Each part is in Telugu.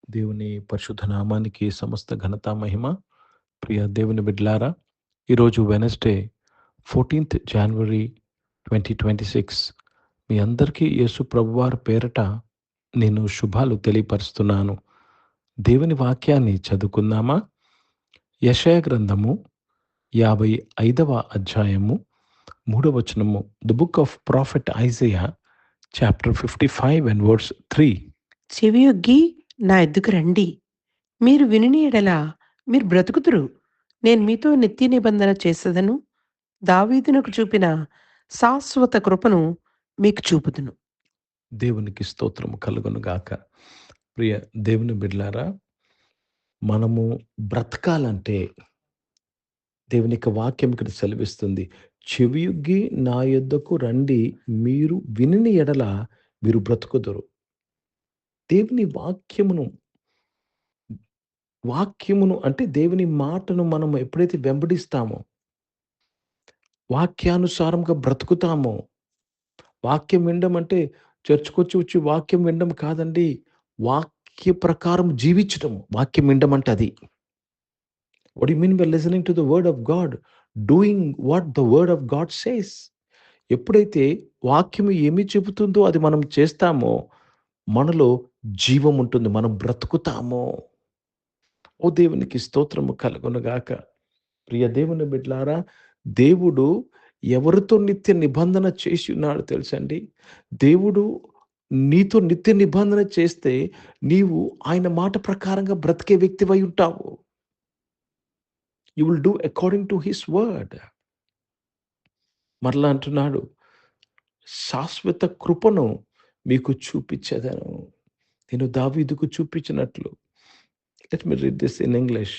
దేవుని పరిశుద్ధ నామానికి సమస్త ఘనత మహిమ. ప్రియ దేవుని బిడ్డలారా, ఈరోజు వెనస్డే 14th January 2026 మీ అందరికీ యేసు ప్రభువారి పేరట నేను శుభాలు తెలియపరుస్తున్నాను. దేవుని వాక్యాన్ని చదువుకుందామా? యెషయా గ్రంథము 55వ అధ్యాయము 3వ వచనము. The book of prophet Isaiah chapter 55 and verse 3. చెవియొగ్గి నా ఎద్దుకు రండి, మీరు వినిని ఎడల మీరు బ్రతుకుతురు. నేను మీతో నిత్య నిబంధన చేసేదను, దావీదునకు చూపిన శాశ్వత కృపను మీకు చూపుదును. దేవునికి స్తోత్రము కలుగును గాక. ప్రియ దేవుని బిడ్డలారా, మనము బ్రతకాలంటే దేవుని యొక్క వాక్యం ఇక్కడ సెలవిస్తుంది. చెవియొగ్గి నా యొద్దకు రండి, మీరు వినిని ఎడల మీరు బ్రతుకుదురు. దేవుని వాక్యమును అంటే దేవుని మాటను మనం ఎప్పుడైతే వెంబడిస్తామో, వాక్యానుసారంగా బ్రతుకుతామో, వాక్యం వినడం అంటే చర్చ్‌కొచ్చి వచ్చి వాక్యం వినడం కాదండి. వాక్య ప్రకారం జీవించడం వాక్యం వినడం అంటే అది. What you mean by listening to the word of God? Doing what the word of God says. ఎప్పుడైతే వాక్యము ఏమి చెబుతుందో అది మనం చేస్తామో, మనలో జీవం ఉంటుంది, మనం బ్రతుకుతాము. ఓ దేవునికి స్తోత్రము కలుగును గాక. ప్రియ దేవుని బిడ్డలారా, దేవుడు ఎవరితో నిత్య నిబంధన చేసి ఉన్నాడో తెలుసండి? దేవుడు నీతో నిత్య నిబంధన చేస్తే నీవు ఆయన మాట ప్రకారంగా బ్రతికే వ్యక్తివై ఉంటావు. You will do according to his word. మరలా అంటున్నాడు, శాశ్వత కృపను మీకు చూపించేదను. నేను దావీదుకు చూపించినట్లు. Let me read this in English.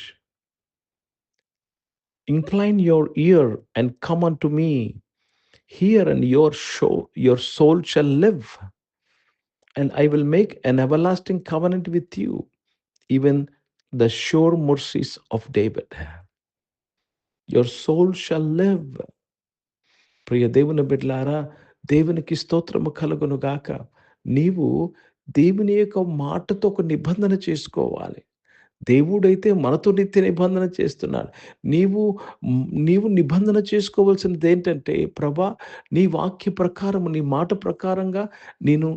Incline your ear and come unto me. Hear, and your soul shall live. And I will make an everlasting covenant with you, even the sure mercies of David. Your soul shall live. ప్రియ దేవుని బిడ్డలారా, దేవునికి స్తోత్రము కలుగును గాక. నీవు దేవుని యొక్క మాటతో ఒక నిబంధన చేసుకోవాలి. దేవుడైతే మనతో నిత్య నిబంధన చేస్తున్నాడు. నీవు నిబంధన చేసుకోవాల్సినది ఏంటంటే, ప్రభా నీ వాక్య ప్రకారం, నీ మాట ప్రకారంగా నేను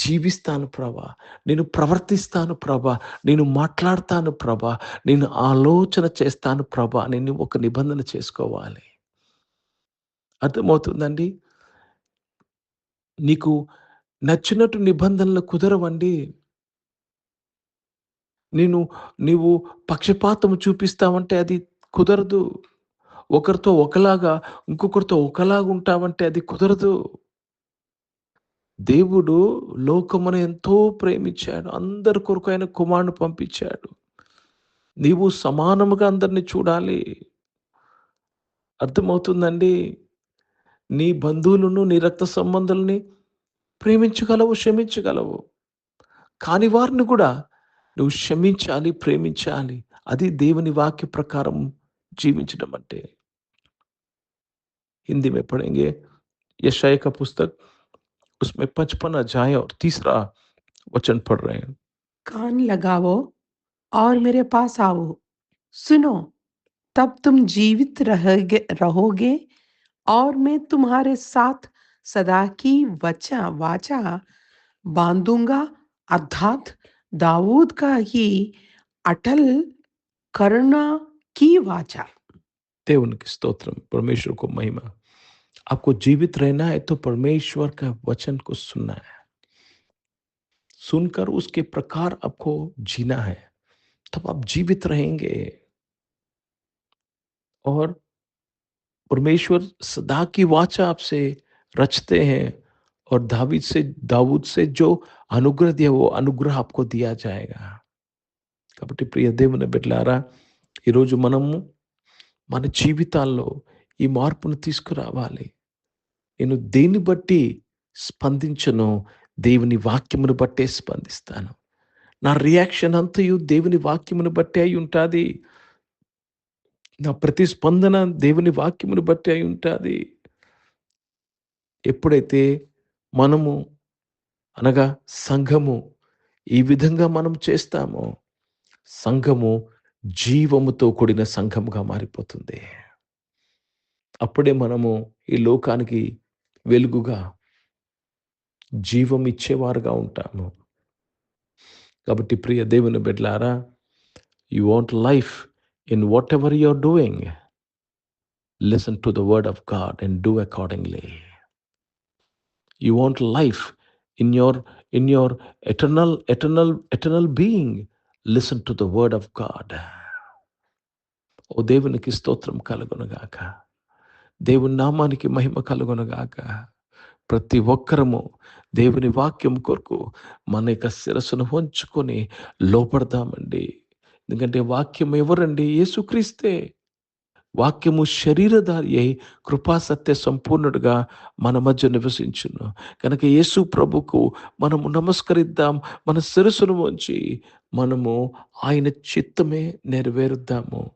జీవిస్తాను ప్రభా, నేను ప్రవర్తిస్తాను ప్రభా, నేను మాట్లాడతాను ప్రభా, నేను ఆలోచన చేస్తాను ప్రభా అని నువ్వు ఒక నిబంధన చేసుకోవాలి. అర్థమవుతుందండి? నీకు నచ్చినట్టు నిబంధనలు కుదరవండి. నీవు పక్షపాతం చూపిస్తావంటే అది కుదరదు. ఒకరితో ఒకలాగా, ఇంకొకరితో ఒకలాగా ఉంటావంటే అది కుదరదు. దేవుడు లోకమును ఎంతో ప్రేమించాడు. అందరి కొరకు ఆయన కుమారుని పంపించాడు. నీవు సమానముగా అందరిని చూడాలి. అర్థమవుతుందండి? నీ బంధువులను, నీ రక్త సంబంధుల్ని ప్రేమించగలవు, క్షమించగలవు. కాని వారిని కూడా నువ్వు క్షమించాలి, ప్రేమించాలి. అది దేవుని వాక్య ప్రకారం జీవించడం అంటే. हिंदी में पढ़ेंगे यशायाह का पुस्तक, उसमें 55 अध्याय और 3 वचन पढ़ रहे हैं. कान लगाओ और मेरे पास आओ, सुनो, तब तुम जीवित रहोगे और मैं तुम्हारे साथ सदा की वाचा बांधूंगा, अर्थात दाऊद का ही अटल करुणा की वाचा. దేవునికి స్తోత్రం, परमेश्वर को महिमा. आपको जीवित रहना है तो परमेश्वर का वचन को सुनना है, सुनकर उसके प्रकार आपको जीना है, तब आप जीवित रहेंगे. और परमेश्वर सदा की वाचा आपसे रचते हैं, और दाऊद से जो अनुग्रह दिया वो अनुग्रह आपको दिया जाएगा. కాబట్టి ప్రియ దేవుని బిడ్డలారా, ఈరోజు మనము మన జీవితాల్లో ఈ మార్పును తీసుకురావాలి. నేను దేన్ని బట్టి స్పందించను, దేవుని వాక్యమును బట్టే స్పందిస్తాను. నా రియాక్షన్ అంతయు దేవుని వాక్యమును బట్టే అయి ఉంటుంది. నా ప్రతిస్పందన దేవుని వాక్యమును బట్టే అయి ఉంటుంది. ఎప్పుడైతే మనము అనగా సంఘము ఈ విధంగా మనం చేస్తామో సంఘము జీవముతో కూడిన సంఘముగా మారిపోతుంది. అప్పుడే మనము ఈ లోకానికి వెలుగుగా, జీవం ఇచ్చేవారుగా ఉంటాము. కాబట్టి ప్రియ దేవుని బిడ్డలారా, you want life in whatever you are doing, listen to the word of God and do accordingly. You want life in your eternal being, listen to the word of God. ఓ దేవునికి స్తోత్రం కలుగునుగాక. దేవుని నామానికి మహిమ కలుగునుగాక. ప్రతి ఒక్కరము దేవుని వాక్యం కొరకు మన యొక్క శిరస్సును వంచుకొని లోపడదామండి. ఎందుకంటే వాక్యం ఎవరండి? యేసుక్రీస్తే. వాక్యము శరీరధారి అయి కృపాసత్య సంపూర్ణుడుగా మన మధ్య నివసించును. కనుక యేసు ప్రభుకు మనము నమస్కరిద్దాం. మన శిరస్సును వంచి మనము ఆయన చిత్తమే నెరవేరుద్దాము.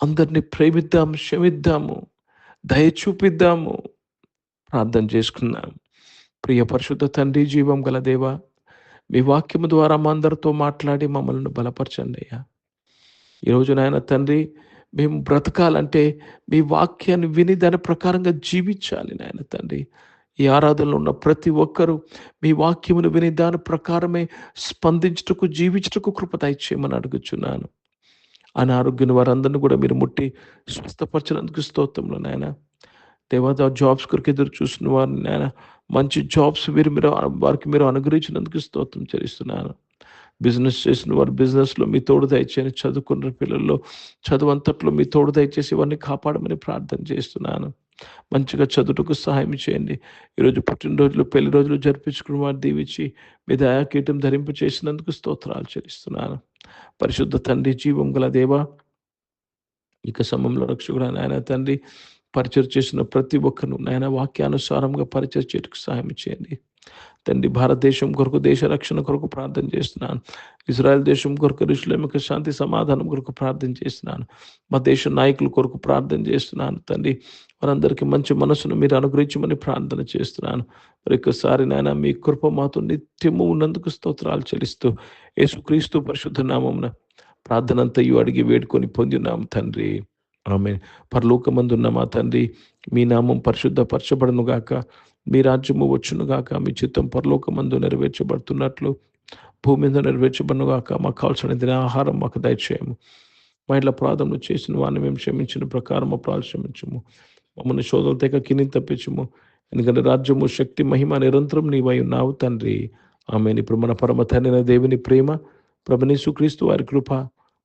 అందరినీ ప్రేమిద్దాము, క్షమిద్దాము, దయ చూపిద్దాము. ప్రార్థన చేసుకుందాం. ప్రియ పరిశుద్ధ తండ్రి, జీవం గల దేవా, మీ వాక్యము ద్వారా మా అందరితో మాట్లాడి మమ్మల్ని బలపరచండి అయ్యా. ఈరోజు నాయన తండ్రి, మేము బ్రతకాలంటే మీ వాక్యాన్ని విని దాని ప్రకారంగా జీవించాలి నాయన తండ్రి. ఈ ఆరాధనలో ఉన్న ప్రతి ఒక్కరూ మీ వాక్యమును విని దాని ప్రకారమే స్పందించుటకు, జీవించుటకు కృప దయచేయమని అడుగుచున్నాను. అనారోగ్యం వారందరినీ కూడా మీరు ముట్టి స్వస్థపరచినందుకు స్తోత్రములు నాయన. దేవత జాబ్స్ కొరకు ఎదురు చూసిన వారిని నాయన మంచి జాబ్స్ వారికి మీరు అనుగ్రహించినందుకు స్తోత్రం చెల్లిస్తున్నాను. బిజినెస్ చేసిన వారు బిజినెస్లో మీ తోడు దయచేసి, చదువుకున్న పిల్లల్లో చదువు అంతట్లో మీ తోడు దయచేసి వారిని కాపాడమని ప్రార్థన చేస్తున్నాను. మంచిగా చదువుటకు సహాయం చేయండి. ఈరోజు పుట్టినరోజులు, పెళ్లి రోజులు జరిపించుకున్న వారు దీవించి మీ దయాకీటం ధరింపు చేసినందుకు స్తోత్రాలు చెల్లిస్తున్నాను. పరిశుద్ధ తండ్రి, జీవం గల దేవా, ఇక సమయంలో రక్షకుడు నాయన తండ్రి, పరిచయం చేసిన ప్రతి ఒక్కరు నాయన వాక్యానుసారంగా పరిచయం చేయడానికి సహాయం చేయండి తండ్రి. భారతదేశం కొరకు, దేశ రక్షణ కొరకు ప్రార్థన చేస్తున్నాను. ఇజ్రాయెల్ దేశం కొరకు, యెరూషలేముకు శాంతి సమాధానం కొరకు ప్రార్థన చేస్తున్నాను. మా దేశ నాయకుల కొరకు ప్రార్థన చేస్తున్నాను తండ్రి. వారందరికీ మంచి మనసును మీరు అనుగ్రహించమని ప్రార్థన చేస్తున్నాను. మరొకసారి నాయన మీ కృప మాతో నిత్యము ఉన్నందుకు స్తోత్రాలు చెల్లిస్తూ యేసుక్రీస్తు పరిశుద్ధ నామమున ప్రార్థన అంతయు అడిగి వేడుకొని పొందినాం తండ్రి. ఆమేన్. పరలోకమందున్న మా తండ్రి, మీ నామం పరిశుద్ధపరచబడును గాక, మీ రాజ్యము వచ్చును గాక, మీ చిత్తం పరలోకమందు నెరవేర్చబడుతున్నట్లు భూమి మీద నెరవేర్చబడును గాక. మాకు కావాల్సిన ఆహారం మాకు దయచేయము. మా ఇంట్లో అపరాధములు చేసిన వారిని మేము క్షమించిన ప్రకారం అపరాధం క్షమించము. మమ్మల్ని శోధనల తెగ కింద తప్పించము. ఎందుకంటే రాజ్యము, శక్తి, మహిమ నిరంతరం నీవై ఉన్నావు తండ్రి. ఆమేన్. ఇప్పుడు మన పరమ తండ్రి దేవుని ప్రేమ, ప్రభువైన యేసుక్రీస్తు వారి కృప,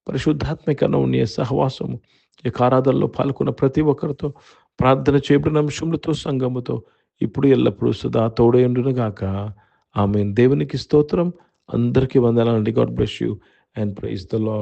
పరిశుద్ధాత్మిక అన్యోన్య సహవాసము ఈ ఆరాధనలో పాల్గొన్న ప్రతి ఒక్కరితో, ప్రార్థన చేయబడిన అంశములతో, సంఘముతో ఇప్పుడు ఎల్లప్పుడూ సదా తోడై ఉండును గాక. ఆమేన్. దేవునికి స్తోత్రం. అందరికీ వందనాలండి. God bless you and praise the lord.